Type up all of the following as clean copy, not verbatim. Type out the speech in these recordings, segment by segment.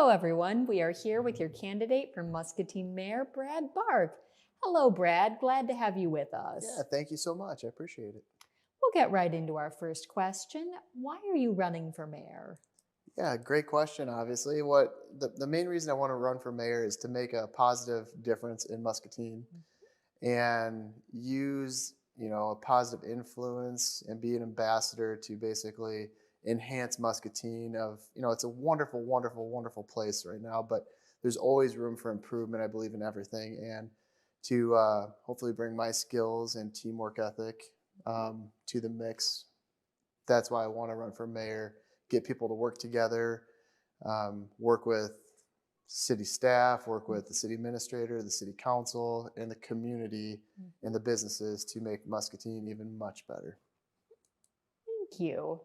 Hello, everyone. We are here with your candidate for Muscatine Mayor, Brad Bark. Hello, Brad. Glad to have you with us. Yeah, thank you so much. I appreciate it. We'll get right into our first question. Why are you running for mayor? Yeah, great question, obviously. The main reason I want to run for mayor is to make a positive difference in Muscatine and use, a positive influence and be an ambassador to basically enhance Muscatine it's a wonderful, wonderful, wonderful place right now, but there's always room for improvement. I believe in everything. And to hopefully bring my skills and teamwork ethic to the mix. That's why I want to run for mayor, get people to work together, work with city staff, work with the city administrator, the city council, and the community and the businesses to make Muscatine even much better. Thank you.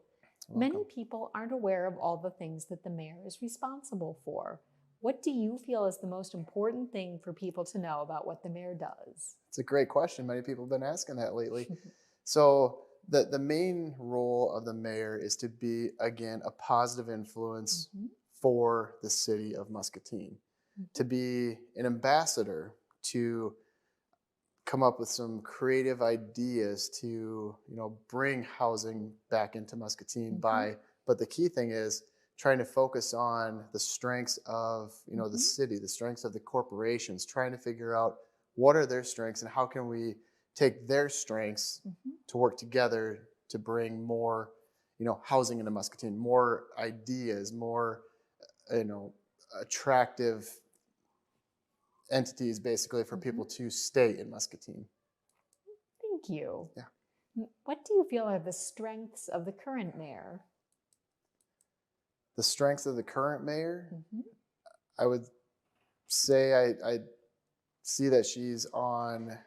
You're Many welcome. people aren't aware of all the things that the mayor is responsible for. What do you feel is the most important thing for people to know about what the mayor does? It's a great question. Many people have been asking that lately. So the main role of the mayor is to be, again, a positive influence for the city of Muscatine, to be an ambassador, to come up with some creative ideas to, bring housing back into Muscatine but the key thing is trying to focus on the strengths of, the city, the strengths of the corporations, trying to figure out what are their strengths and how can we take their strengths to work together to bring more, housing into Muscatine, more ideas, more, attractive entities basically for people to stay in Muscatine. Thank you. Yeah. What do you feel are the strengths of the current mayor? The strengths of the current mayor, I would say I see that she's on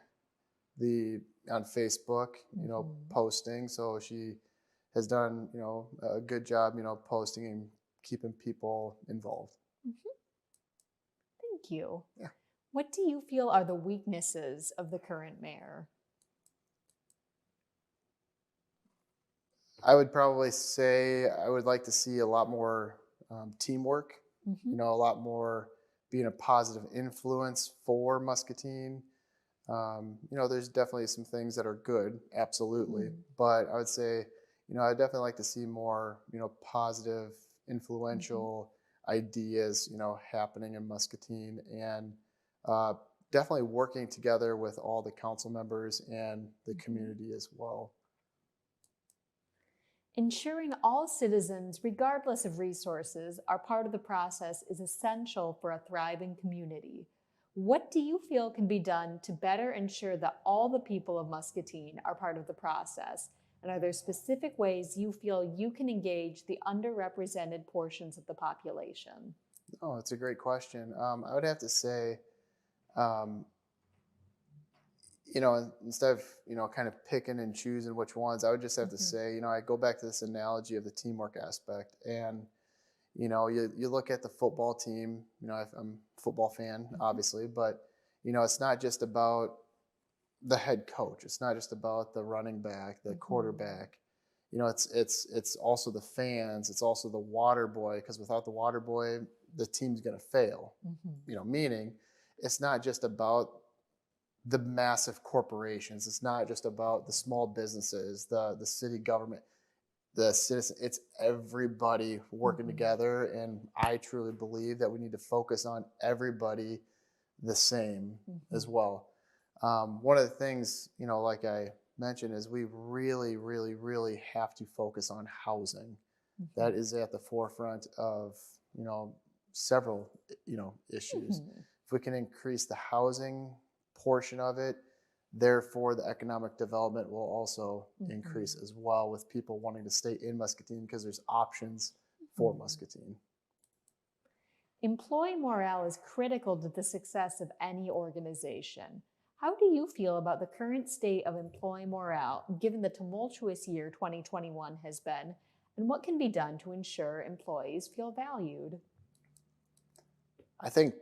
Facebook, posting. So she has done, a good job, posting and keeping people involved. Thank you. Yeah. What do you feel are the weaknesses of the current mayor? I would probably say I would like to see a lot more teamwork, a lot more being a positive influence for Muscatine. There's definitely some things that are good, absolutely. But I would say, I definitely like to see more, positive, influential ideas, happening in Muscatine and definitely working together with all the council members and the community as well. Ensuring all citizens, regardless of resources, are part of the process is essential for a thriving community. What do you feel can be done to better ensure that all the people of Muscatine are part of the process? And are there specific ways you feel you can engage the underrepresented portions of the population? Oh, it's a great question. I would have to say, instead of, kind of picking and choosing which ones, I would just have to say, I go back to this analogy of the teamwork aspect. And, you look at the football team, I'm a football fan, obviously, but, it's not just about the head coach. It's not just about the running back, the quarterback. It's also the fans. It's also the water boy, because without the water boy, the team's going to fail. Meaning it's not just about the massive corporations. It's not just about the small businesses, the city government, the citizen. It's everybody working together. And I truly believe that we need to focus on everybody the same as well. One of the things, like I mentioned, is we really, really, really have to focus on housing. That is at the forefront of, several, issues. If we can increase the housing portion of it, therefore the economic development will also increase as well, with people wanting to stay in Muscatine because there's options for Muscatine. Employee morale is critical to the success of any organization. How do you feel about the current state of employee morale, given the tumultuous year 2021 has been, and what can be done to ensure employees feel valued? I think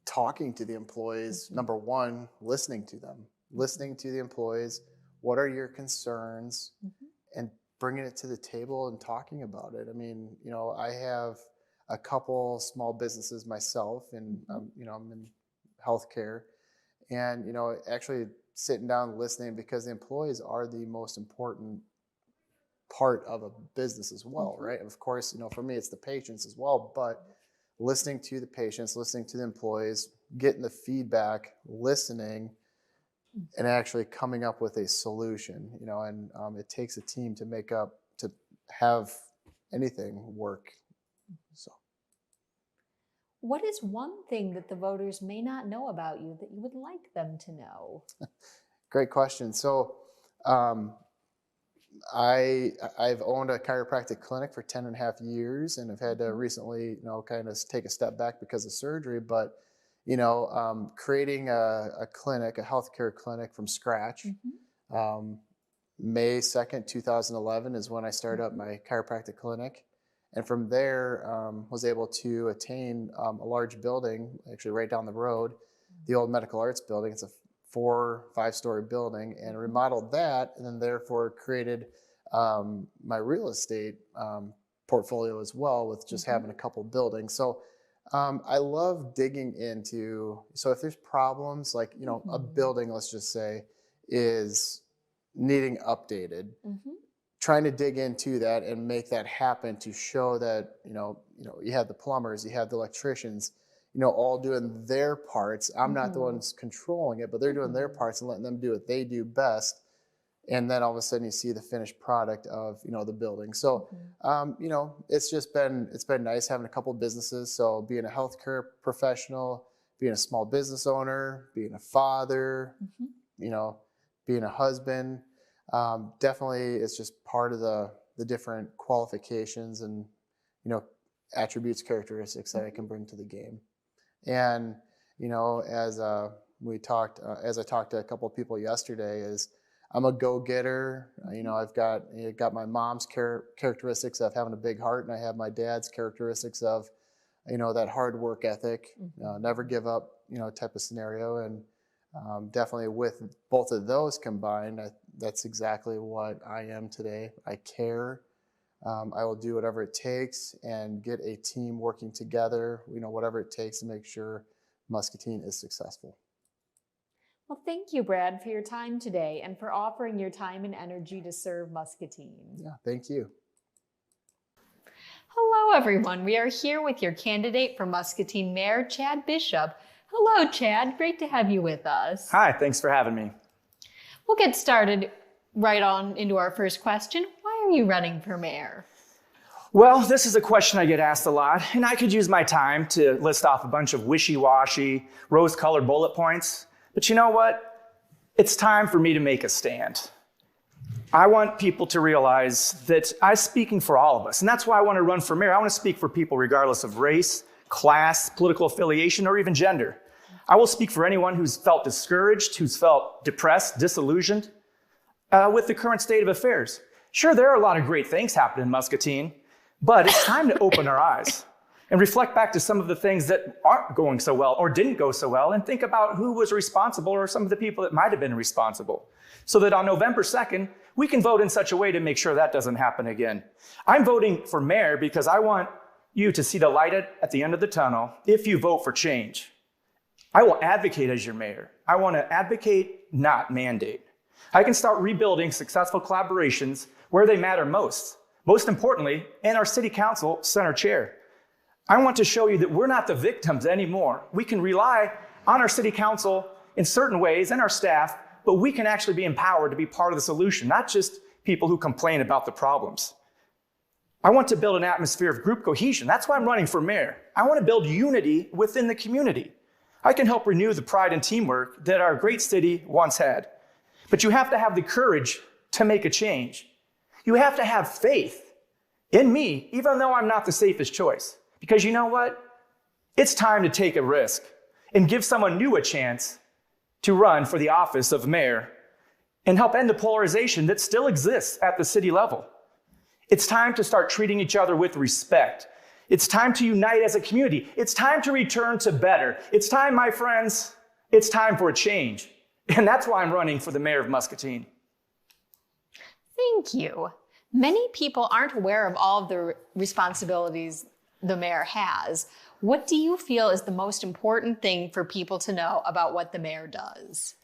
talking to the employees, number one, listening to them, listening to the employees. What are your concerns? And bringing it to the table and talking about it. I mean, a couple small businesses myself, and I'm in healthcare, and actually sitting down listening, because the employees are the most important part of a business as well, right? Of course, for me it's the patients as well, but listening to the patients, listening to the employees, getting the feedback, listening, and actually coming up with a solution, and it takes a team to have anything work. So, what is one thing that the voters may not know about you that you would like them to know? Great question. So, I've owned a chiropractic clinic for 10 and a half years, and I've had to recently, kind of take a step back because of surgery. But, creating a clinic, a healthcare clinic from scratch, May 2nd, 2011 is when I started up my chiropractic clinic. And from there, was able to attain a large building, actually right down the road, the old medical arts building. It's a 4-5-story building, and remodeled that, and then therefore created my real estate portfolio as well, with just having a couple buildings. So I love digging into, so if there's problems, like, a building, let's just say, is needing updated, trying to dig into that and make that happen, to show that, you have the plumbers, you have the electricians, all doing their parts. I'm not the ones controlling it, but they're doing their parts and letting them do what they do best. And then all of a sudden you see the finished product of, the building. So, it's been nice having a couple of businesses. So being a healthcare professional, being a small business owner, being a father, being a husband, definitely it's just part of the different qualifications and, attributes, characteristics that I can bring to the game. And, as I talked to a couple of people yesterday, is I'm a go-getter. I've got my mom's characteristics of having a big heart, and I have my dad's characteristics of, that hard work ethic, never give up, type of scenario. And definitely with both of those combined, that's exactly what I am today. I care. I will do whatever it takes and get a team working together, whatever it takes to make sure Muscatine is successful. Well, thank you, Brad, for your time today and for offering your time and energy to serve Muscatine. Yeah, thank you. Hello, everyone. We are here with your candidate for Muscatine Mayor, Chad Bishop. Hello, Chad. Great to have you with us. Hi, thanks for having me. We'll get started right on into our first question. Why are you running for mayor? Well, this is a question I get asked a lot, and I could use my time to list off a bunch of wishy-washy, rose-colored bullet points. But you know what? It's time for me to make a stand. I want people to realize that I'm speaking for all of us, and that's why I want to run for mayor. I want to speak for people regardless of race, class, political affiliation, or even gender. I will speak for anyone who's felt discouraged, who's felt depressed, disillusioned with the current state of affairs. Sure, there are a lot of great things happening in Muscatine, but it's time to open our eyes and reflect back to some of the things that aren't going so well or didn't go so well, and think about who was responsible or some of the people that might have been responsible, so that on November 2nd, we can vote in such a way to make sure that doesn't happen again. I'm voting for mayor because I want you to see the light at the end of the tunnel if you vote for change. I will advocate as your mayor. I want to advocate, not mandate. I can start rebuilding successful collaborations where they matter most. Most importantly, in our city council center chair. I want to show you that we're not the victims anymore. We can rely on our city council in certain ways and our staff, but we can actually be empowered to be part of the solution, not just people who complain about the problems. I want to build an atmosphere of group cohesion. That's why I'm running for mayor. I want to build unity within the community. I can help renew the pride and teamwork that our great city once had. But you have to have the courage to make a change. You have to have faith in me, even though I'm not the safest choice. Because you know what? It's time to take a risk and give someone new a chance to run for the office of mayor and help end the polarization that still exists at the city level. It's time to start treating each other with respect. It's time to unite as a community. It's time to return to better. It's time, my friends, it's time for a change. And that's why I'm running for the mayor of Muscatine. Thank you. Many people aren't aware of all of the responsibilities the mayor has. What do you feel is the most important thing for people to know about what the mayor does?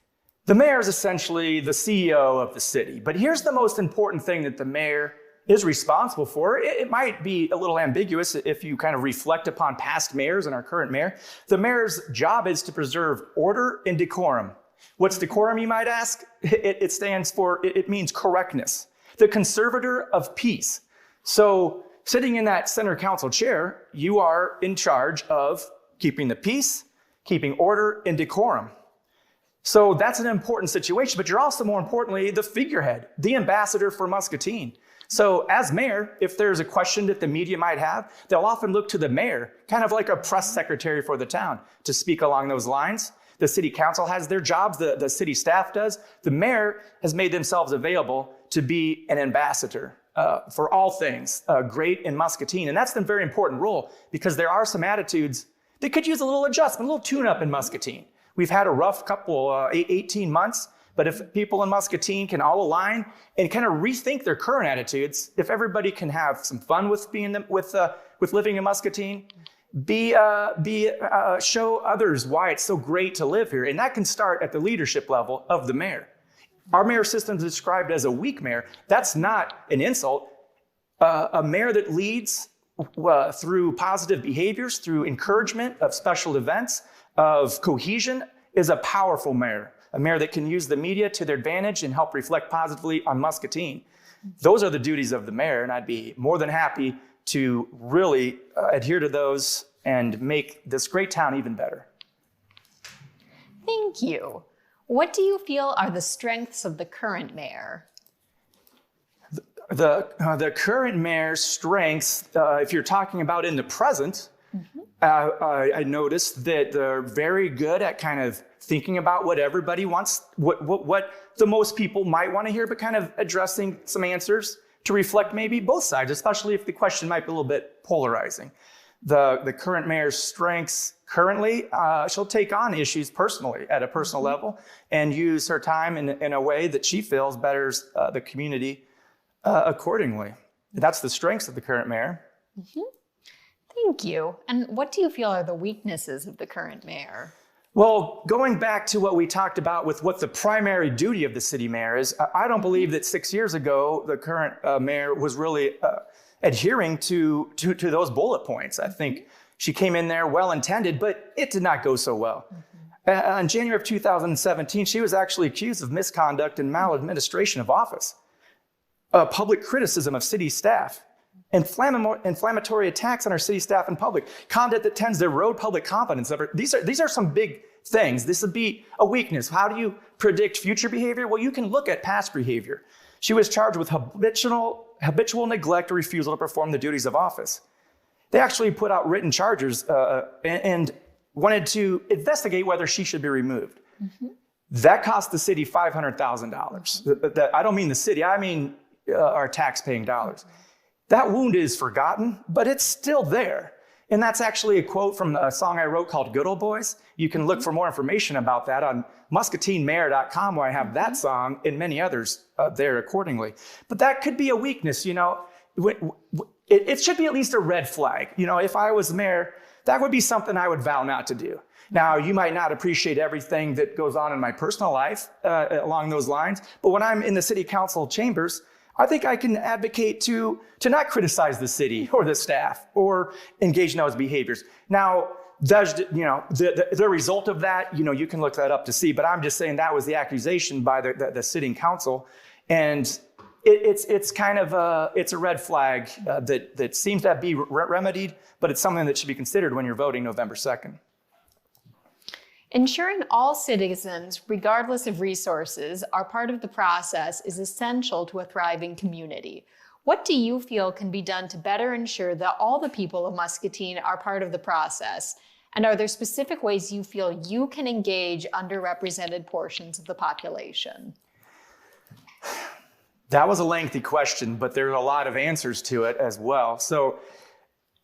The mayor is essentially the CEO of the city. But here's the most important thing that the mayor is responsible for. It might be a little ambiguous if you kind of reflect upon past mayors and our current mayor. The mayor's job is to preserve order and decorum. What's decorum, you might ask? It means correctness. The conservator of peace. So sitting in that center council chair, you are in charge of keeping the peace, keeping order and decorum. So that's an important situation, but you're also, more importantly, the figurehead, the ambassador for Muscatine. So as mayor, if there's a question that the media might have, they'll often look to the mayor, kind of like a press secretary for the town, to speak along those lines. The city council has their jobs, the city staff does. The mayor has made themselves available to be an ambassador for all things great in Muscatine. And that's a very important role because there are some attitudes that could use a little adjustment, a little tune-up in Muscatine. We've had a rough couple, 18 months, but if people in Muscatine can all align and kind of rethink their current attitudes, if everybody can have some fun with living in Muscatine, show others why it's so great to live here. And that can start at the leadership level of the mayor. Our mayor system is described as a weak mayor. That's not an insult. A mayor that leads through positive behaviors, through encouragement of special events, of cohesion, is a powerful mayor. A mayor that can use the media to their advantage and help reflect positively on Muscatine. Those are the duties of the mayor, and I'd be more than happy to really adhere to those and make this great town even better. Thank you. What do you feel are the strengths of the current mayor? The current mayor's strengths, if you're talking about in the present, I noticed that they're very good at kind of thinking about what everybody wants, what the most people might want to hear, but kind of addressing some answers to reflect maybe both sides, especially if the question might be a little bit polarizing. The current mayor's strengths currently, she'll take on issues personally at a personal level and use her time in a way that she feels betters the community accordingly. That's the strengths of the current mayor. Thank you. And what do you feel are the weaknesses of the current mayor? Well, going back to what we talked about with what the primary duty of the city mayor is, I don't believe that 6 years ago the current mayor was really adhering to those bullet points. I think she came in there well-intended, but it did not go so well. In January of 2017, she was actually accused of misconduct and maladministration of office, public criticism of city staff, inflammatory attacks on our city staff and public, conduct that tends to erode public confidence. These are some big things. This would be a weakness. How do you predict future behavior? Well, you can look at past behavior. She was charged with habitual neglect or refusal to perform the duties of office. They actually put out written charges and wanted to investigate whether she should be removed. That cost the city $500,000. I don't mean the city, I mean our tax-paying dollars. That wound is forgotten, but it's still there. And that's actually a quote from a song I wrote called Good Old Boys. You can look for more information about that on muscatinemayor.com, where I have that song and many others there accordingly. But that could be a weakness, you know. It should be at least a red flag. You know, if I was mayor, that would be something I would vow not to do. Now, you might not appreciate everything that goes on in my personal life along those lines, but when I'm in the city council chambers, I think I can advocate to not criticize the city or the staff or engage in those behaviors. Now, the result of that, you know, you can look that up to see, but I'm just saying that was the accusation by the sitting council. And it's kind of it's a red flag that seems to be remedied, but it's something that should be considered when you're voting November 2nd. Ensuring all citizens, regardless of resources, are part of the process is essential to a thriving community. What do you feel can be done to better ensure that all the people of Muscatine are part of the process? And are there specific ways you feel you can engage underrepresented portions of the population? That was a lengthy question, but there are a lot of answers to it as well. So,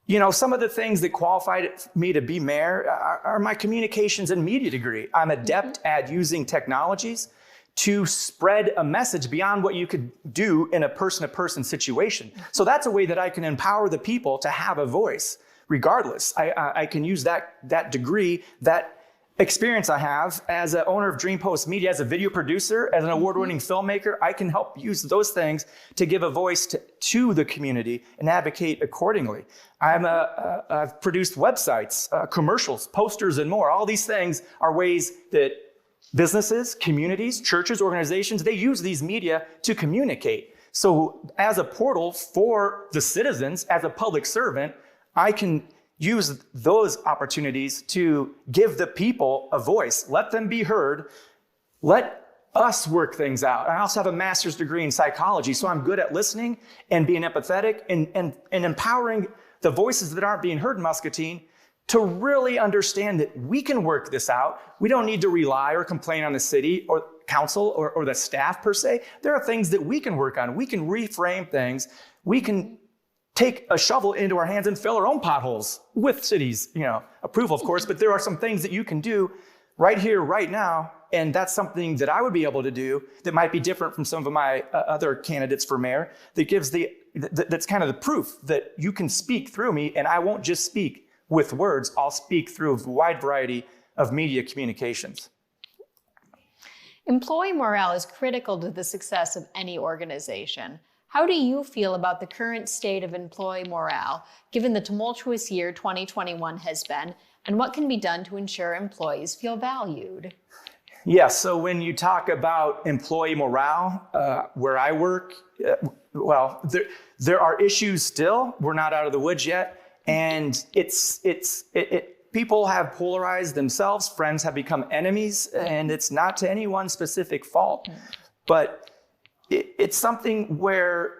you know, some of the things that qualified me to be mayor are my communications and media degree. I'm adept at using technologies to spread a message beyond what you could do in a person-to-person situation. So that's a way that I can empower the people to have a voice. regardless. I can use that degree, that experience I have as an owner of DreamPost Media, as a video producer, as an award-winning filmmaker. I can help use those things to give a voice to the community and advocate accordingly. I've produced websites, commercials, posters, and more. All these things are ways that businesses, communities, churches, organizations, they use these media to communicate. So as a portal for the citizens, as a public servant, I can use those opportunities to give the people a voice. Let them be heard. Let us work things out. I also have a master's degree in psychology, so I'm good at listening and being empathetic and empowering the voices that aren't being heard in Muscatine to really understand that we can work this out. We don't need to rely or complain on the city or council or the staff per se. There are things that we can work on. We can reframe things. We can take a shovel into our hands and fill our own potholes with cities, approval, of course, but there are some things that you can do right here, right now, and that's something that I would be able to do that might be different from some of my other candidates for mayor, that gives that's kind of the proof that you can speak through me, and I won't just speak with words, I'll speak through a wide variety of media communications. Employee morale is critical to the success of any organization. How do you feel about the current state of employee morale, given the tumultuous year 2021 has been, and what can be done to ensure employees feel valued? Yeah, so when you talk about employee morale, where I work, there are issues still. We're not out of the woods yet, and people have polarized themselves. Friends have become enemies, and it's not to any one specific fault, but it's something where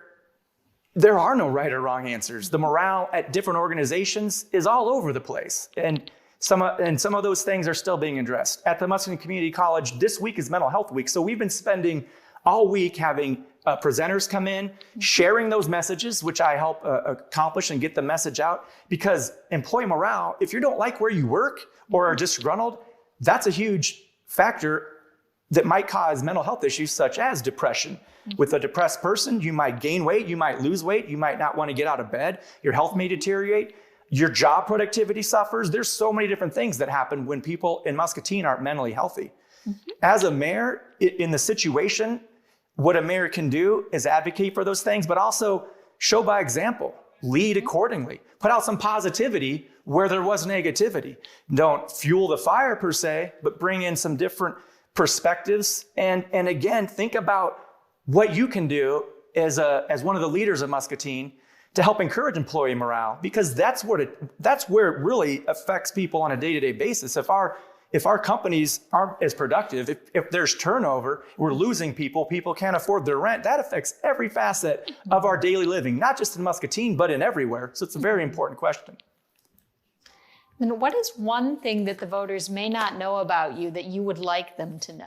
there are no right or wrong answers. The morale at different organizations is all over the place. And some of those things are still being addressed. At the Muscatine Community College, this week is Mental Health Week. So we've been spending all week having presenters come in, sharing those messages, which I help accomplish and get the message out. Because employee morale, if you don't like where you work or are disgruntled, that's a huge factor that might cause mental health issues such as depression. With a depressed person, you might gain weight, you might lose weight, you might not want to get out of bed, your health may deteriorate, your job productivity suffers. There's so many different things that happen when people in Muscatine aren't mentally healthy. As a mayor, in the situation, what a mayor can do is advocate for those things, but also show by example, lead accordingly, put out some positivity where there was negativity. Don't fuel the fire per se, but bring in some different perspectives. And again, think about what you can do as one of the leaders of Muscatine to help encourage employee morale, because that's where it really affects people on a day-to-day basis. If our companies aren't as productive, if there's turnover, we're losing people can't afford their rent, that affects every facet of our daily living, not just in Muscatine, but in everywhere. So it's a very important question. Then what is one thing that the voters may not know about you that you would like them to know?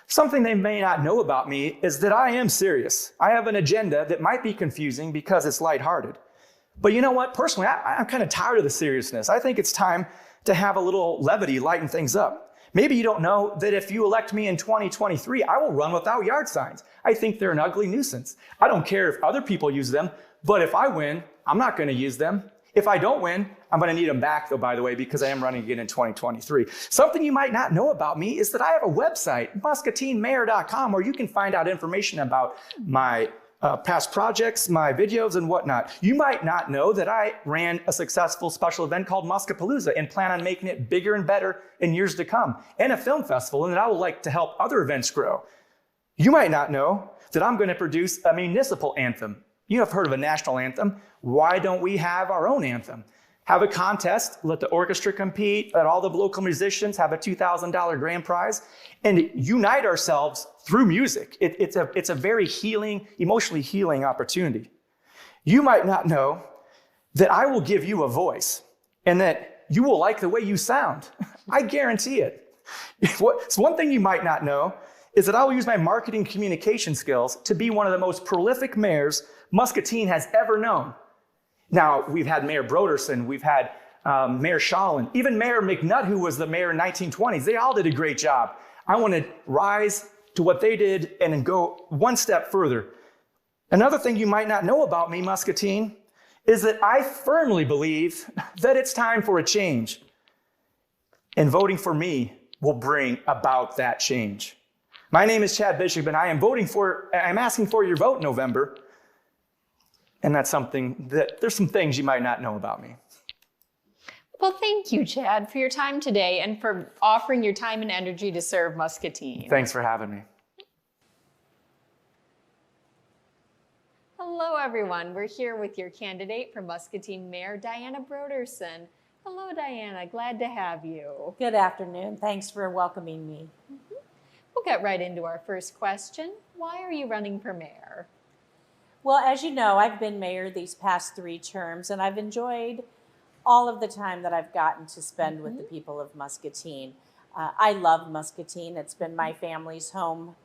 Something they may not know about me is that I am serious. I have an agenda that might be confusing because it's lighthearted. But you know what? Personally, I'm kind of tired of the seriousness. I think it's time to have a little levity, lighten things up. Maybe you don't know that if you elect me in 2023, I will run without yard signs. I think they're an ugly nuisance. I don't care if other people use them, but if I win, I'm not going to use them. If I don't win, I'm going to need them back, though, by the way, because I am running again in 2023. Something you might not know about me is that I have a website, muscatinemayor.com, where you can find out information about my past projects, my videos, and whatnot. You might not know that I ran a successful special event called Muscapalooza and plan on making it bigger and better in years to come, and a film festival, and that I would like to help other events grow. You might not know that I'm going to produce a municipal anthem. You have heard of a national anthem. Why don't we have our own anthem? Have a contest, let the orchestra compete, let all the local musicians have a $2,000 grand prize, and unite ourselves through music. It's a very healing, emotionally healing opportunity. You might not know that I will give you a voice and that you will like the way you sound. I guarantee it. So one thing you might not know is that I will use my marketing communication skills to be one of the most prolific mayors Muscatine has ever known. Now, we've had Mayor Broderson, we've had Mayor Shawlin, even Mayor McNutt, who was the mayor in 1920s. They all did a great job. I want to rise to what they did and then go one step further. Another thing you might not know about me, Muscatine, is that I firmly believe that it's time for a change. And voting for me will bring about that change. My name is Chad Bishop, and I'm asking for your vote in November. And there's some things you might not know about me. Well, thank you, Chad, for your time today and for offering your time and energy to serve Muscatine. Thanks for having me. Hello, everyone. We're here with your candidate for Muscatine Mayor, Diana Broderson. Hello, Diana. Glad to have you. Good afternoon. Thanks for welcoming me. We'll get right into our first question. Why are you running for mayor? Well, as you know, I've been mayor these past 3 terms, and I've enjoyed all of the time that I've gotten to spend with the people of Muscatine. I love Muscatine. It's been my family's home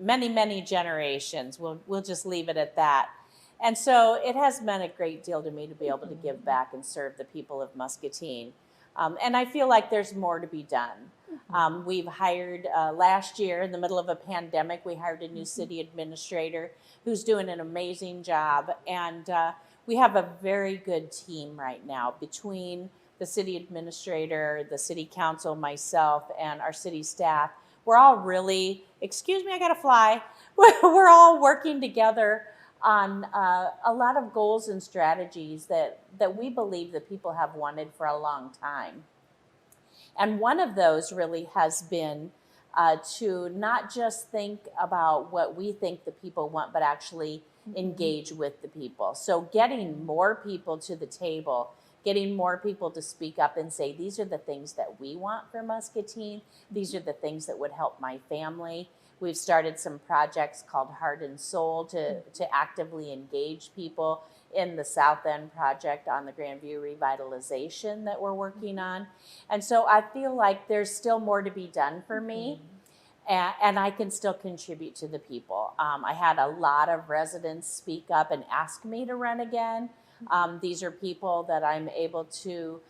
many, many generations. We'll just leave it at that. And so it has meant a great deal to me to be able to give back and serve the people of Muscatine. And I feel like there's more to be done. We've hired, last year in the middle of a pandemic, we hired a new city administrator who's doing an amazing job. And we have a very good team right now between the city administrator, the city council, myself, and our city staff. We're all really, excuse me, I gotta fly. We're all working together on a lot of goals and strategies that we believe that people have wanted for a long time. And one of those really has been to not just think about what we think the people want, but actually engage with the people. So getting more people to the table, getting more people to speak up and say, these are the things that we want for Muscatine. These are the things that would help my family. We've started some projects called Heart and Soul to actively engage people in the South End project on the Grandview revitalization that we're working on. And so I feel like there's still more to be done for me. And I can still contribute to the people. I had a lot of residents speak up and ask me to run again. These are people that I'm able to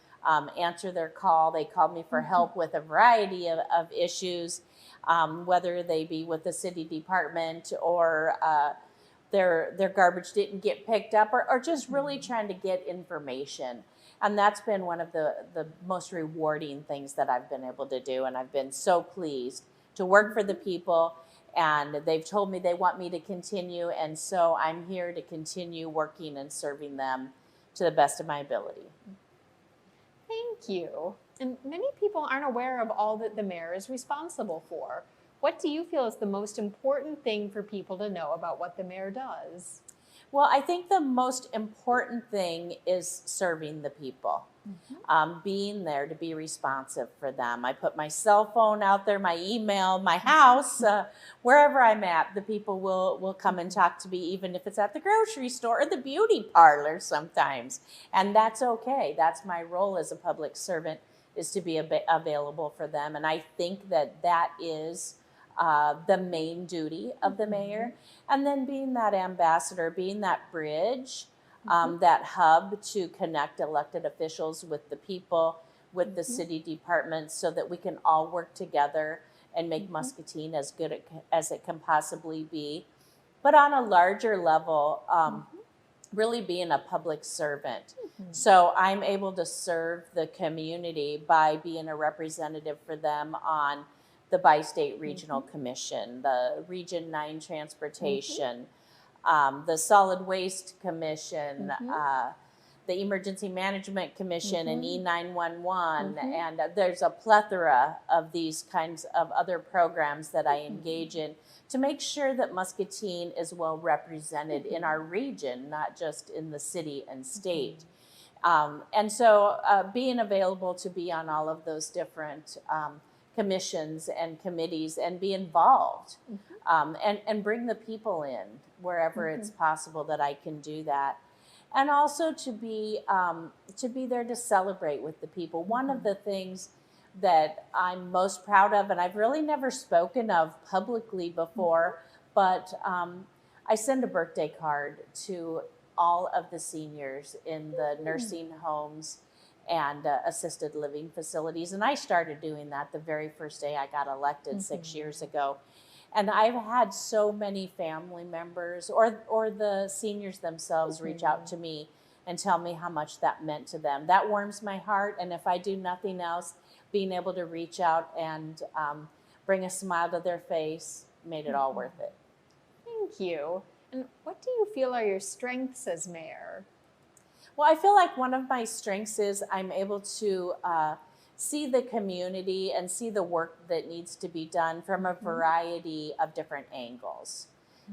answer their call. They called me for help with a variety of issues, whether they be with the city department or their garbage didn't get picked up, or just really trying to get information. And that's been one of the most rewarding things that I've been able to do. And I've been so pleased to work for the people, and they've told me they want me to continue, and so I'm here to continue working and serving them to the best of my ability. Thank you. And many people aren't aware of all that the mayor is responsible for. What do you feel is the most important thing for people to know about what the mayor does? Well, I think the most important thing is serving the people, being there to be responsive for them. I put my cell phone out there, my email, my house, wherever I'm at, the people will come and talk to me, even if it's at the grocery store or the beauty parlor sometimes. And that's okay. That's my role as a public servant, is to be available for them. And I think that is the main duty of the mayor. And then being that ambassador, being that bridge, that hub to connect elected officials with the people, with the city departments, so that we can all work together and make Muscatine as good as it can possibly be. But on a larger level, really being a public servant. So I'm able to serve the community by being a representative for them on the Bi-State Regional Commission, the Region 9 Transportation, the Solid Waste Commission, the Emergency Management Commission, and E911. And there's a plethora of these kinds of other programs that I engage in to make sure that Muscatine is well represented in our region, not just in the city and state. And so being available to be on all of those different commissions and committees and be involved and bring the people in wherever it's possible that I can do that. And also to be there to celebrate with the people. One of the things that I'm most proud of, and I've really never spoken of publicly before, but I send a birthday card to all of the seniors in the nursing homes and assisted living facilities. And I started doing that the very first day I got elected 6 years ago. And I've had so many family members or the seniors themselves reach out to me and tell me how much that meant to them. That warms my heart. And if I do nothing else, being able to reach out and bring a smile to their face made it all worth it. Thank you. And what do you feel are your strengths as mayor? Well, I feel like one of my strengths is I'm able to see the community and see the work that needs to be done from a variety of different angles.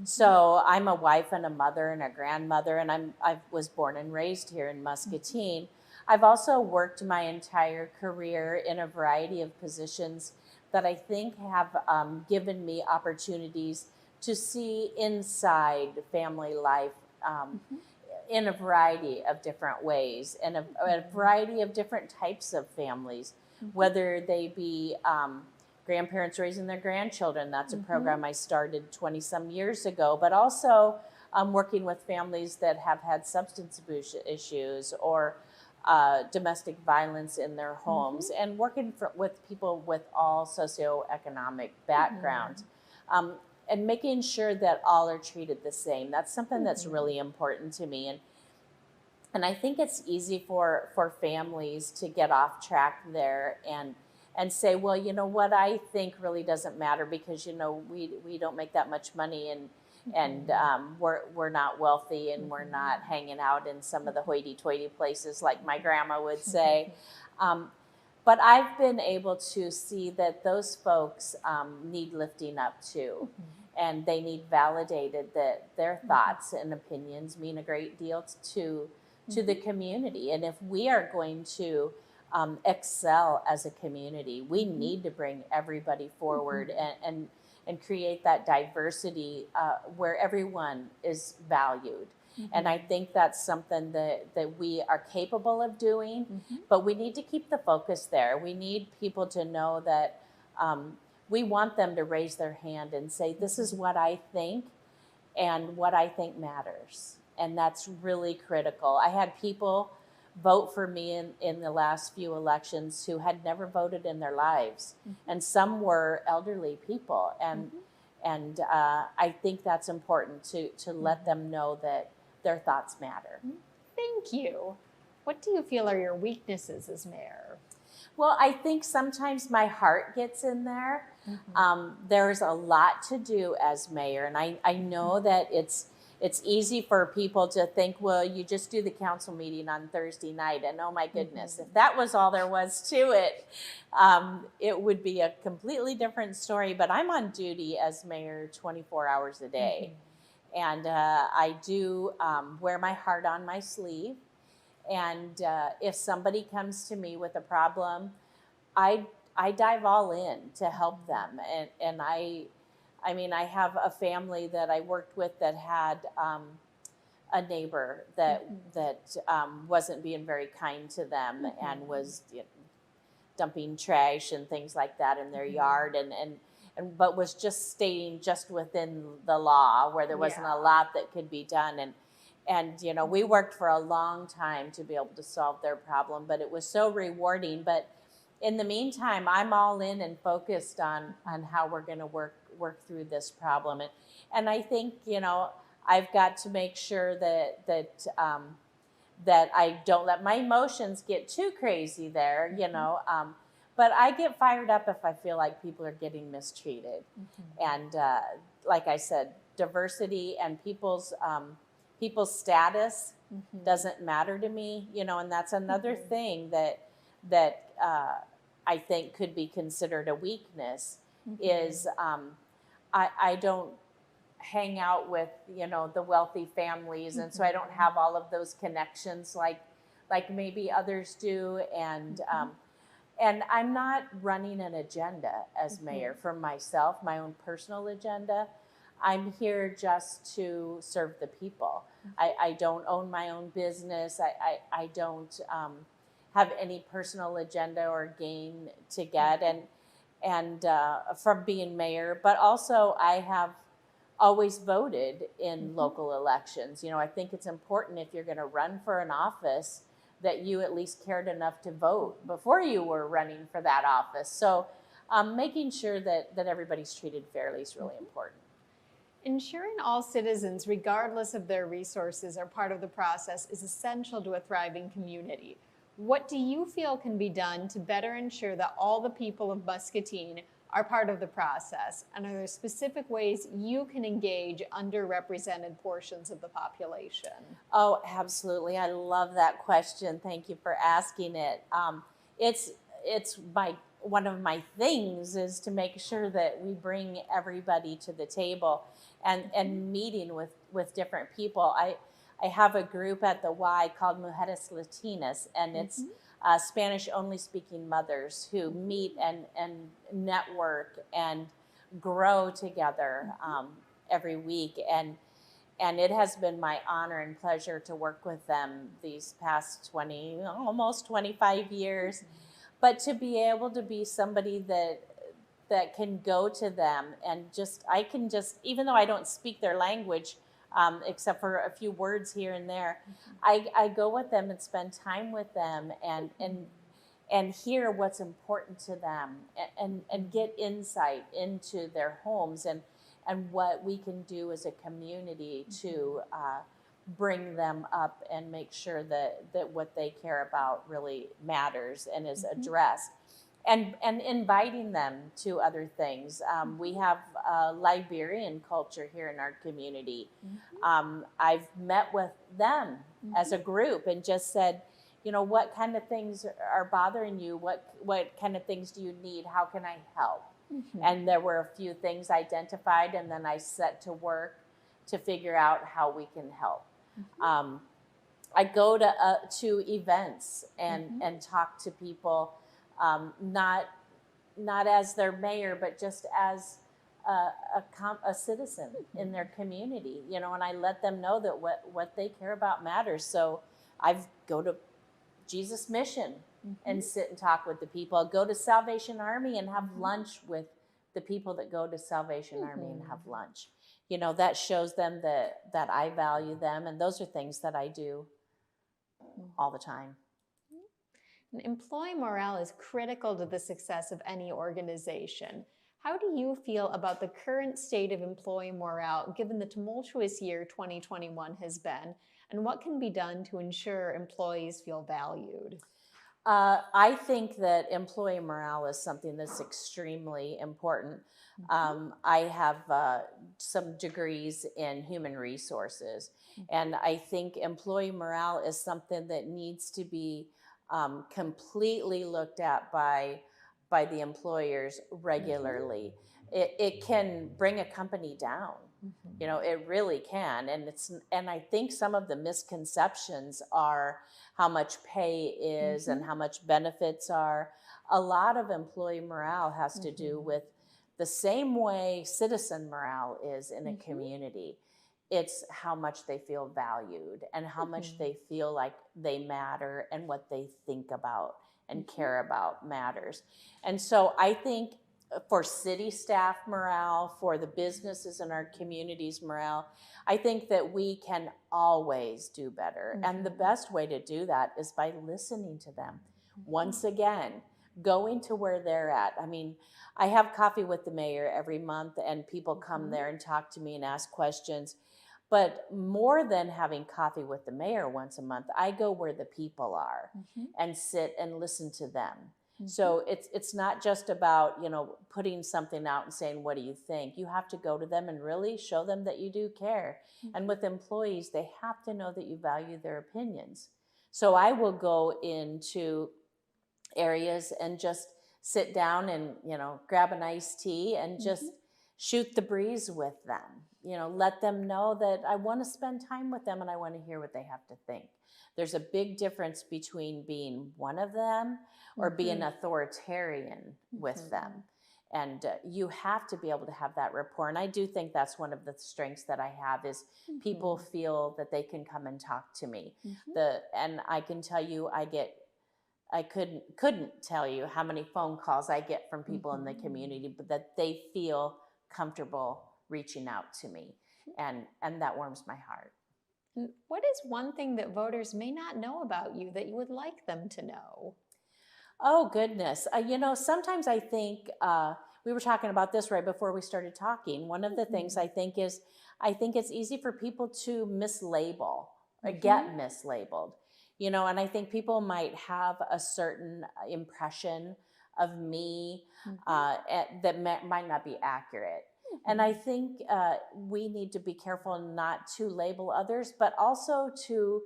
So I'm a wife and a mother and a grandmother, and I was born and raised here in Muscatine. I've also worked my entire career in a variety of positions that I think have given me opportunities to see inside family life in a variety of different ways, and a variety of different types of families, whether they be grandparents raising their grandchildren. That's a program I started 20 some years ago, but also working with families that have had substance abuse issues or domestic violence in their homes, and working with people with all socioeconomic backgrounds. And making sure that all are treated the same. That's something that's really important to me. And I think it's easy for families to get off track there and say, well, you know, what I think really doesn't matter because, you know, we don't make that much money and we're not wealthy and we're not hanging out in some of the hoity-toity places like my grandma would say. But I've been able to see that those folks need lifting up too. And they need validated that their thoughts and opinions mean a great deal to the community. And if we are going to excel as a community, we need to bring everybody forward and create that diversity where everyone is valued. And I think that's something that we are capable of doing, but we need to keep the focus there. We need people to know that we want them to raise their hand and say, this is what I think and what I think matters. And that's really critical. I had people vote for me in the last few elections who had never voted in their lives. And some were elderly people. And I think that's important to let them know that their thoughts matter. Thank you. What do you feel are your weaknesses as mayor? Well, I think sometimes my heart gets in there. There's a lot to do as mayor, and I know that it's easy for people to think, well, you just do the council meeting on Thursday night, and oh my goodness, if that was all there was to it, it would be a completely different story. But I'm on duty as mayor 24 hours a day, and I do wear my heart on my sleeve. And if somebody comes to me with a problem, I dive all in to help them. And I mean, I have a family that I worked with that had a neighbor that wasn't being very kind to them and was dumping trash and things like that in their yard, but was just staying just within the law where there wasn't a lot that could be done. And you know, we worked for a long time to be able to solve their problem, but it was so rewarding. But in the meantime, I'm all in and focused on how we're going to work through this problem. And I think, you know, I've got to make sure that I don't let my emotions get too crazy there, you know. But I get fired up if I feel like people are getting mistreated. And like I said, diversity and people's status doesn't matter to me, you know, and that's another thing that I think could be considered a weakness is I don't hang out with, you know, the wealthy families, and so I don't have all of those connections like maybe others do, and I'm not running an agenda as mayor for myself, my own personal agenda. I'm here just to serve the people. I don't own my own business. I don't have any personal agenda or gain to get, and from being mayor, but also I have always voted in local elections. You know, I think it's important if you're going to run for an office that you at least cared enough to vote before you were running for that office. So making sure that everybody's treated fairly is really important. Ensuring all citizens, regardless of their resources, are part of the process is essential to a thriving community. What do you feel can be done to better ensure that all the people of Muscatine are part of the process? And are there specific ways you can engage underrepresented portions of the population? Oh, absolutely. I love that question. Thank you for asking it. It's one of my things is to make sure that we bring everybody to the table and meeting with different people. I have a group at the Y called Mujeres Latinas, and it's Spanish-only speaking mothers who meet and network and grow together every week. And it has been my honor and pleasure to work with them these past almost 25 years. But to be able to be somebody that can go to them and I can even though I don't speak their language, except for a few words here and there, I go with them and spend time with them and hear what's important to them and get insight into their homes and what we can do as a community to bring them up and make sure that what they care about really matters and is addressed. And inviting them to other things. We have a Liberian culture here in our community. I've met with them as a group and just said, what kind of things are bothering you? What kind of things do you need? How can I help? And there were a few things identified, and then I set to work to figure out how we can help. I go to events and talk to people, not as their mayor, but just as a citizen in their community, and I let them know that what they care about matters. So I go to Jesus Mission and sit and talk with the people. I'll go to Salvation Army and have lunch with the people that go to Salvation Army and have lunch. That shows them that I value them, and those are things that I do all the time. And employee morale is critical to the success of any organization. How do you feel about the current state of employee morale given the tumultuous year 2021 has been, and what can be done to ensure employees feel valued? I think that employee morale is something that's extremely important. I have some degrees in human resources, and I think employee morale is something that needs to be completely looked at by the employers regularly. It can bring a company down. It really can. And I think some of the misconceptions are how much pay is and how much benefits are. A lot of employee morale has to do with the same way citizen morale is in a community. It's how much they feel valued and how much they feel like they matter and what they think about and care about matters. And so I think for city staff morale, for the businesses in our communities morale, I think that we can always do better. And the best way to do that is by listening to them. Once again, going to where they're at. I mean, I have coffee with the mayor every month, and people come there and talk to me and ask questions. But more than having coffee with the mayor once a month, I go where the people are and sit and listen to them. So it's not just about, putting something out and saying, what do you think? You have to go to them and really show them that you do care. And with employees, they have to know that you value their opinions. So I will go into areas and just sit down and, grab an iced tea and just shoot the breeze with them. Let them know that I want to spend time with them and I want to hear what they have to think. There's a big difference between being one of them or being authoritarian with them. And you have to be able to have that rapport. And I do think that's one of the strengths that I have is people feel that they can come and talk to me. And I can tell you, I couldn't tell you how many phone calls I get from people in the community, but that they feel comfortable reaching out to me. And that warms my heart. What is one thing that voters may not know about you that you would like them to know? Oh, goodness. Sometimes I think we were talking about this right before we started talking. One of the things I think is I think it's easy for people to mislabel or get mislabeled, and I think people might have a certain impression of me that might not be accurate. And I think we need to be careful not to label others, but also to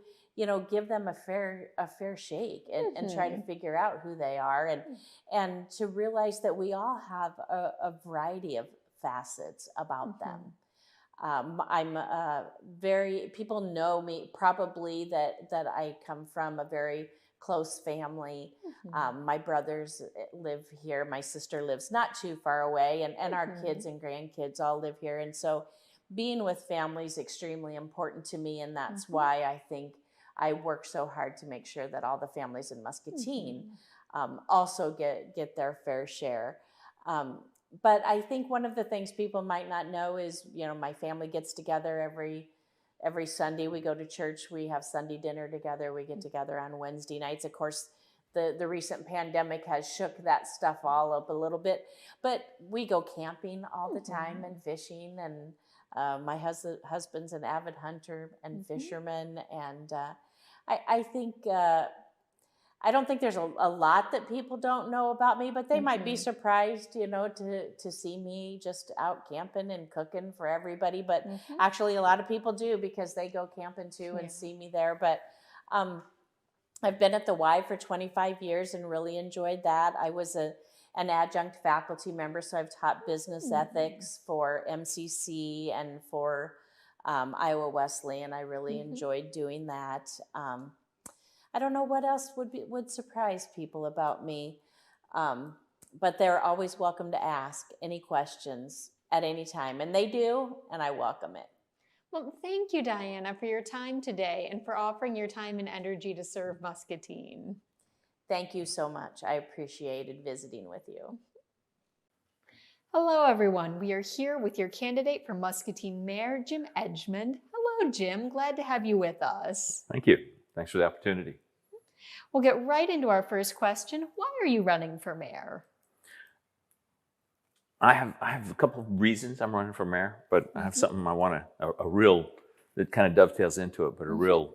give them a fair shake and try to figure out who they are, and to realize that we all have a variety of facets about them. I'm people know me probably that I come from a very close family. My brothers live here. My sister lives not too far away, and our kids and grandkids all live here. And so being with family is extremely important to me. And that's why I think I work so hard to make sure that all the families in Muscatine also get their fair share. But I think one of the things people might not know is, my family gets together every Sunday. We go to church. We have Sunday dinner together. We get together on Wednesday nights. Of course, the recent pandemic has shook that stuff all up a little bit. But we go camping all the time and fishing. And my husband's an avid hunter and fisherman. And I think... I don't think there's a lot that people don't know about me, but they might be surprised, to see me just out camping and cooking for everybody. But actually, a lot of people do, because they go camping too and see me there. But I've been at the Y for 25 years and really enjoyed that. I was an adjunct faculty member, so I've taught business ethics for MCC and for Iowa Wesleyan. I really enjoyed doing that. I don't know what else would surprise people about me, but they're always welcome to ask any questions at any time, and they do, and I welcome it. Well, thank you, Diana, for your time today and for offering your time and energy to serve Muscatine. Thank you so much. I appreciated visiting with you. Hello, everyone. We are here with your candidate for Muscatine Mayor, Jim Edgmond. Hello, Jim. Glad to have you with us. Thank you. Thanks for the opportunity. We'll get right into our first question. Why are you running for mayor? I have a couple of reasons I'm running for mayor, but I have something I want to, a real, that kind of dovetails into it, but a real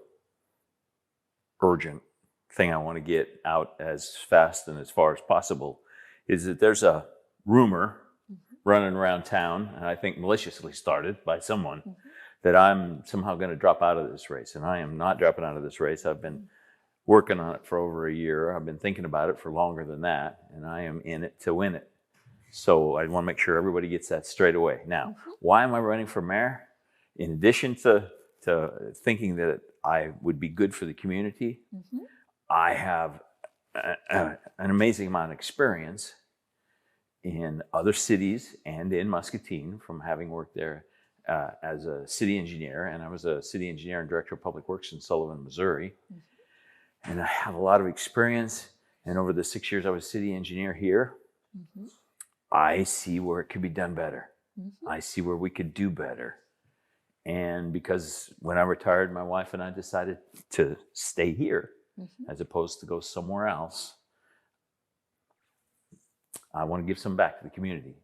urgent thing I want to get out as fast and as far as possible is that there's a rumor running around town, and I think maliciously started by someone, that I'm somehow going to drop out of this race. And I am not dropping out of this race. I've been working on it for over a year. I've been thinking about it for longer than that, and I am in it to win it. So I want to make sure everybody gets that straight away. Now, why am I running for mayor? In addition to thinking that I would be good for the community, I have an amazing amount of experience in other cities and in Muscatine from having worked there as a city engineer, and I was a city engineer and director of public works in Sullivan, Missouri. And I have a lot of experience. And over the 6 years I was city engineer here, I see where it could be done better. I see where we could do better. And because when I retired, my wife and I decided to stay here as opposed to go somewhere else. I want to give some back to the community.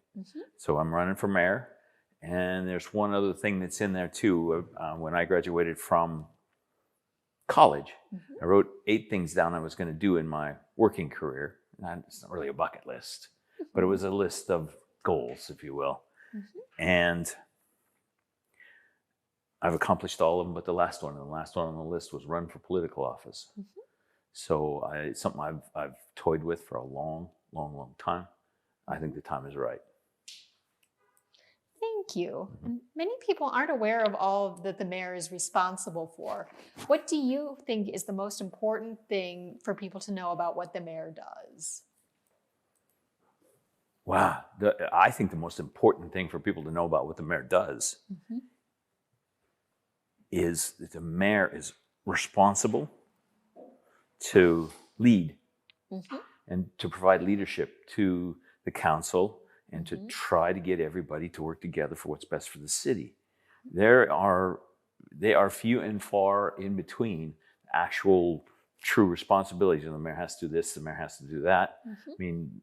So I'm running for mayor. And there's one other thing that's in there too. When I graduated from college, I wrote 8 things down I was going to do in my working career. It's not really a bucket list, but it was a list of goals, if you will. And I've accomplished all of them but the last one. And the last one on the list was run for political office. So it's something I've toyed with for a long time. I think the time is right. Thank you. And many people aren't aware of all that the mayor is responsible for. What do you think is the most important thing for people to know about what the mayor does? Wow. I think the most important thing for people to know about what the mayor does is that the mayor is responsible to lead and to provide leadership to the council and to try to get everybody to work together for what's best for the city. They are few and far in between actual true responsibilities. And the mayor has to do this, the mayor has to do that. I mean,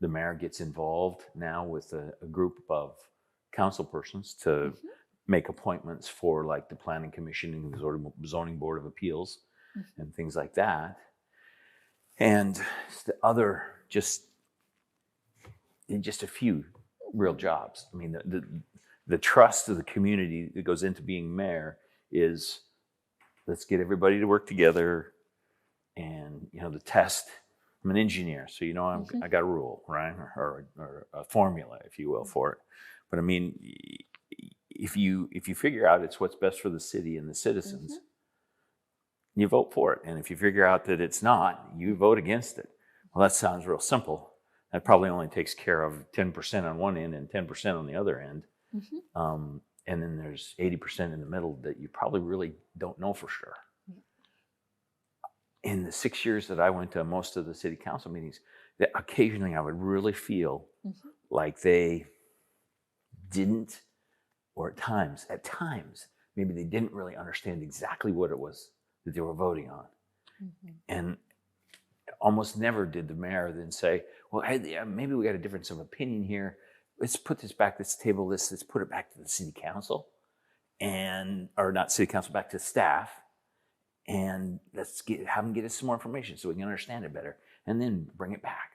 the mayor gets involved now with a group of council persons to make appointments for like the planning commission and the zoning board of appeals and things like that. And the other, just a few real jobs. I mean, the trust of the community that goes into being mayor is, let's get everybody to work together. And, the test, I'm an engineer, so, I got a rule, right? Or a formula, if you will, for it. But I mean, if you figure out it's what's best for the city and the citizens, you vote for it. And if you figure out that it's not, you vote against it. Well, that sounds real simple. That probably only takes care of 10% on one end and 10% on the other end. And then there's 80% in the middle that you probably really don't know for sure. In the 6 years that I went to most of the city council meetings, that occasionally I would really feel like they didn't, or at times, maybe they didn't really understand exactly what it was that they were voting on. And almost never did the mayor then say, well, hey, maybe we got a difference of opinion here. Let's put this back, let's table this, let's put it back to the city council, or not city council, back to staff, and let's have them get us some more information so we can understand it better, and then bring it back.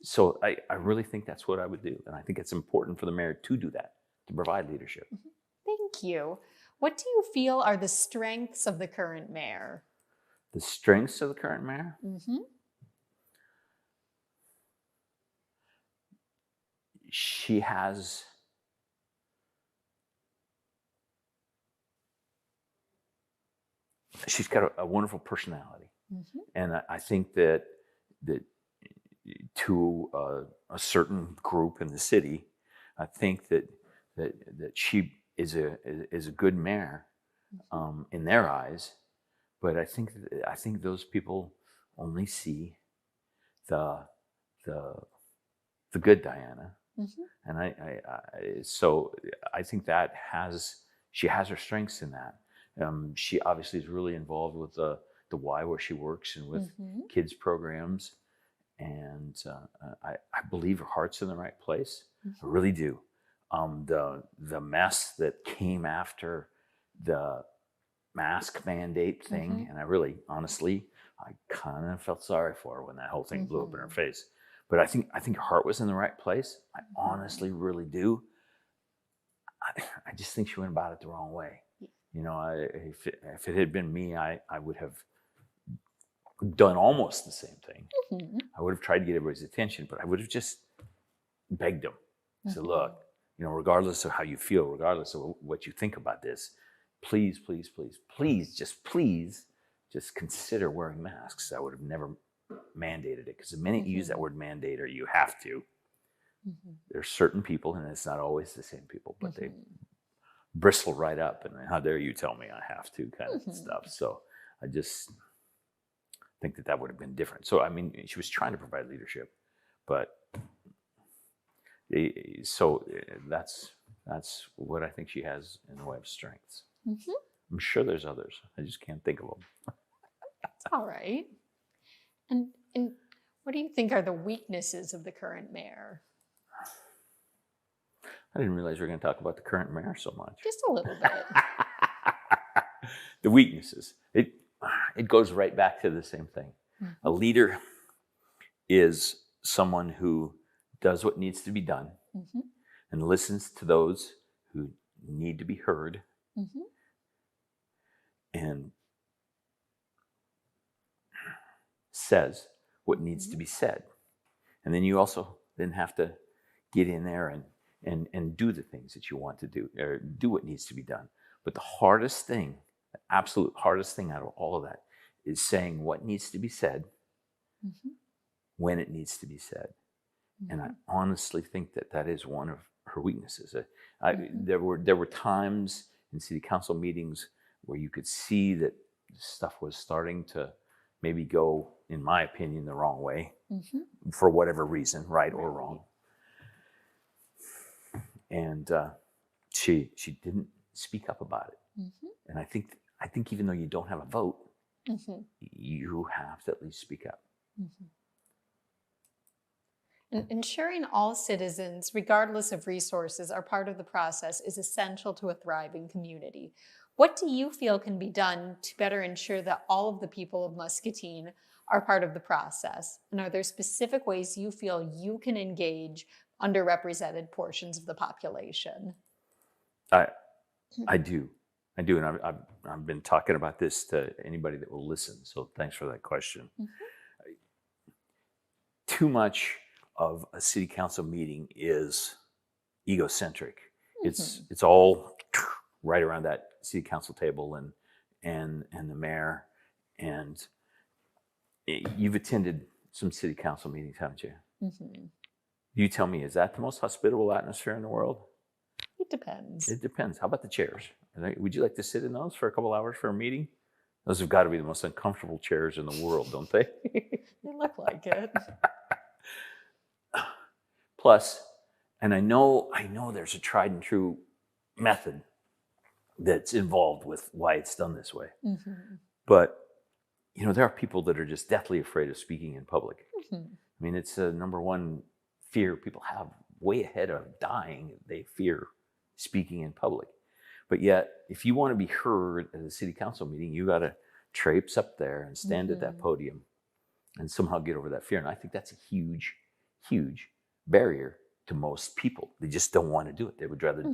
So I really think that's what I would do. And I think it's important for the mayor to do that, to provide leadership. Thank you. What do you feel are the strengths of the current mayor? The strengths of the current mayor? She's got a wonderful personality. And I think that to a certain group in the city, I think that she is a good mayor in their eyes. But I think those people only see the good Diana. And so I think that she has her strengths in that. She obviously is really involved with the Y where she works and with kids programs. And I believe her heart's in the right place. I really do. The mess that came after the mask mandate thing, and I really, honestly, I kind of felt sorry for her when that whole thing blew up in her face. But I think her heart was in the right place. I honestly really do. I just think she went about it the wrong way. If it had been me, I would have done almost the same thing. I would have tried to get everybody's attention, but I would have just begged them. Said, look, regardless of how you feel, regardless of what you think about this, please, please, please, please, just consider wearing masks. I would have never mandated it, because the minute you use that word mandate, or you have to, there's certain people, and it's not always the same people, but they bristle right up, and how dare you tell me I have to, kind of stuff. So I just think that would have been different. So I mean, she was trying to provide leadership, but so that's what I think she has in the way of strengths. I'm sure there's others. I just can't think of them. That's all right. And what do you think are the weaknesses of the current mayor? I didn't realize we were going to talk about the current mayor so much. Just a little bit. The weaknesses. It goes right back to the same thing. A leader is someone who does what needs to be done and listens to those who need to be heard and says what needs to be said. And then you also then have to get in there and do the things that you want to do, or do what needs to be done. But the hardest thing, the absolute hardest thing out of all of that, is saying what needs to be said when it needs to be said. And I honestly think that is one of her weaknesses. There were times in city council meetings where you could see that stuff was starting to maybe go, in my opinion, the wrong way for whatever reason, right or wrong. And she didn't speak up about it. And I think even though you don't have a vote, you have to at least speak up. And ensuring all citizens, regardless of resources, are part of the process is essential to a thriving community. What do you feel can be done to better ensure that all of the people of Muscatine are part of the process? And are there specific ways you feel you can engage underrepresented portions of the population? I do. And I've been talking about this to anybody that will listen. So thanks for that question. Too much of a city council meeting is egocentric. It's all right around that city council table and the mayor. And you've attended some city council meetings, haven't you? You tell me, is that the most hospitable atmosphere in the world? It depends. It depends. How about the chairs? Would you like to sit in those for a couple hours for a meeting? Those have got to be the most uncomfortable chairs in the world, don't they? They look like it. Plus, and I know there's a tried and true method that's involved with why it's done this way. But, there are people that are just deathly afraid of speaking in public. I mean, it's a number one fear people have, way ahead of dying. They fear speaking in public. But yet, if you want to be heard at a city council meeting, you got to traipse up there and stand at that podium and somehow get over that fear. And I think that's a huge, huge barrier to most people. They just don't want to do it. They would rather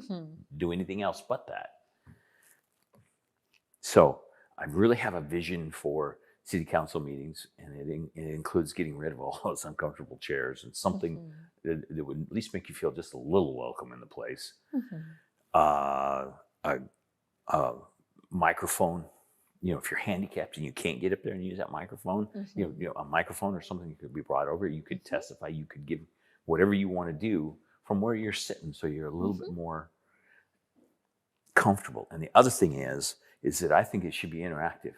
do anything else but that. So I really have a vision for city council meetings, and it includes getting rid of all those uncomfortable chairs and something that would at least make you feel just a little welcome in the place. A microphone, if you're handicapped and you can't get up there and use that microphone, a microphone or something could be brought over. You could testify. You could give whatever you want to do from where you're sitting, so you're a little bit more comfortable. And the other thing is that I think it should be interactive.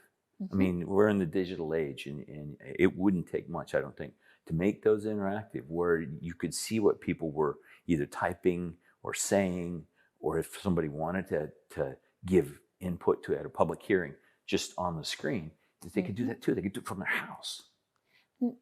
I mean, we're in the digital age, and it wouldn't take much, I don't think, to make those interactive, where you could see what people were either typing or saying, or if somebody wanted to give input to at a public hearing just on the screen, that they could do that too. They could do it from their house.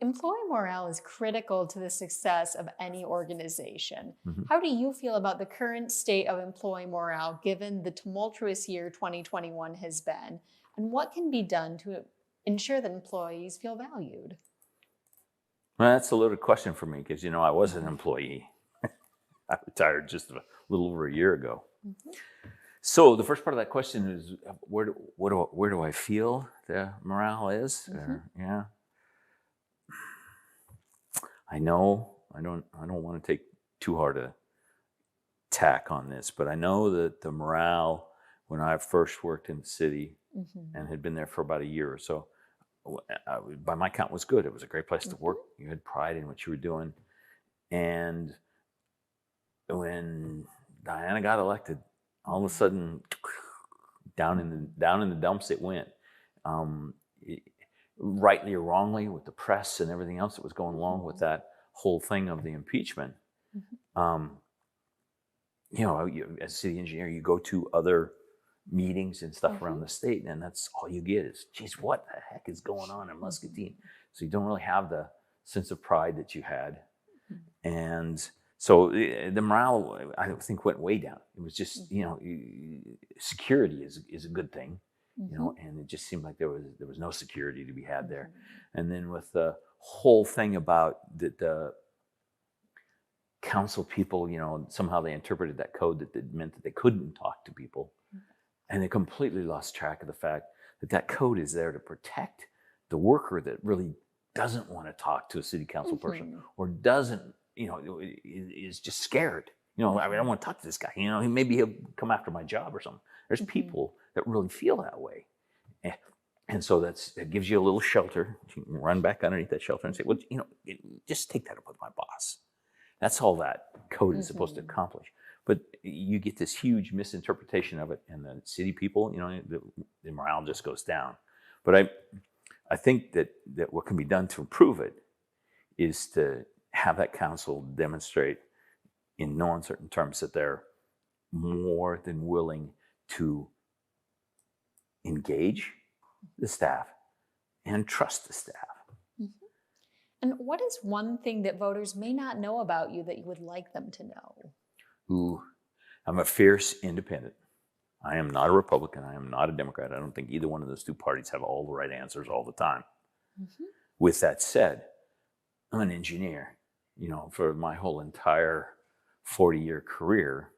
Employee morale is critical to the success of any organization. How do you feel about the current state of employee morale given the tumultuous year 2021 has been? And what can be done to ensure that employees feel valued? Well, that's a loaded question for me because, I was an employee. I retired just a little over a year ago. So the first part of that question is, where do I feel the morale is? Yeah. I know I don't want to take too hard a tack on this, but I know that the morale when I first worked in the city and had been there for about a year or so, by my count, was good. It was a great place to work. You had pride in what you were doing. And when Diana got elected, all of a sudden, down in the dumps it went. Rightly or wrongly, with the press and everything else that was going along with that whole thing of the impeachment. As a city engineer, you go to other meetings and stuff around the state, and that's all you get is, geez, what the heck is going on in Muscatine? So you don't really have the sense of pride that you had. And so the morale, I think, went way down. It was just, security is a good thing, and it just seemed like there was no security to be had there. And then with the whole thing about the council people, somehow they interpreted that code that meant that they couldn't talk to people. And they completely lost track of the fact that code is there to protect the worker that really doesn't want to talk to a city council person, or doesn't, is just scared. I don't want to talk to this guy. Maybe he'll come after my job or something. There's people that really feel that way. And so that gives you a little shelter. You can run back underneath that shelter and say, well, just take that up with my boss. That's all that code is supposed to accomplish. But you get this huge misinterpretation of it, and the city people, the morale just goes down. But I think that what can be done to improve it is to have that council demonstrate in no uncertain terms that they're more than willing to engage the staff, and trust the staff. And what is one thing that voters may not know about you that you would like them to know? Ooh, I'm a fierce independent. I am not a Republican. I am not a Democrat. I don't think either one of those two parties have all the right answers all the time. With that said, I'm an engineer. You know, for my whole entire 40-year career,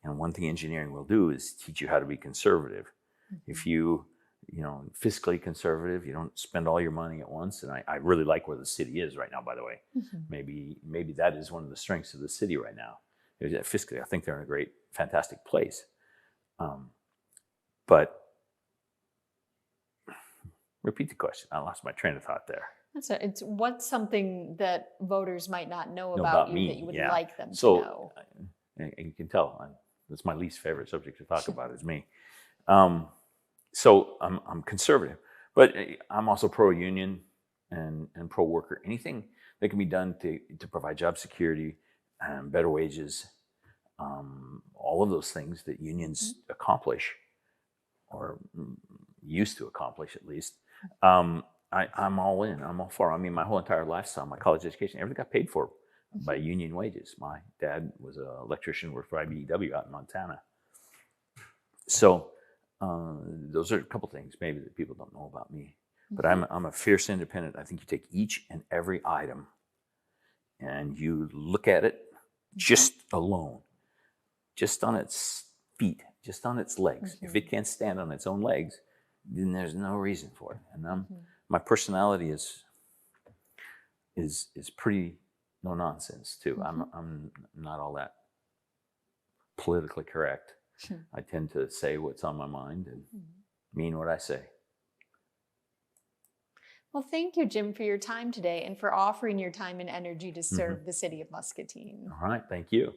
and one thing engineering will do is teach you how to be conservative. If you know, fiscally conservative, you don't spend all your money at once. And I really like where the city is right now, by the way. Maybe that is one of the strengths of the city right now. Fiscally, I think they're in a great, fantastic place. But repeat the question. I lost my train of thought there. It's what's something that voters might not know about you me, that you would yeah. like them So, to know? And you can tell, that's my least favorite subject to talk about is me. So I'm conservative, but I'm also pro-union and pro-worker. Anything that can be done to provide job security and better wages, all of those things that unions accomplish, or used to accomplish at least, I'm all in. I'm all for. I mean, my whole entire lifestyle, my college education, everything got paid for by union wages. My dad was an electrician, worked for IBEW out in Montana. So those are a couple things maybe that people don't know about me. But I'm a fierce independent. I think you take each and every item and you look at it just alone, just on its feet, just on its legs. If it can't stand on its own legs, then there's no reason for it. And my personality is pretty no nonsense too. I'm not all that politically correct. I tend to say what's on my mind and mean what I say. Well, thank you, Jim, for your time today and for offering your time and energy to serve the city of Muscatine. All right, thank you.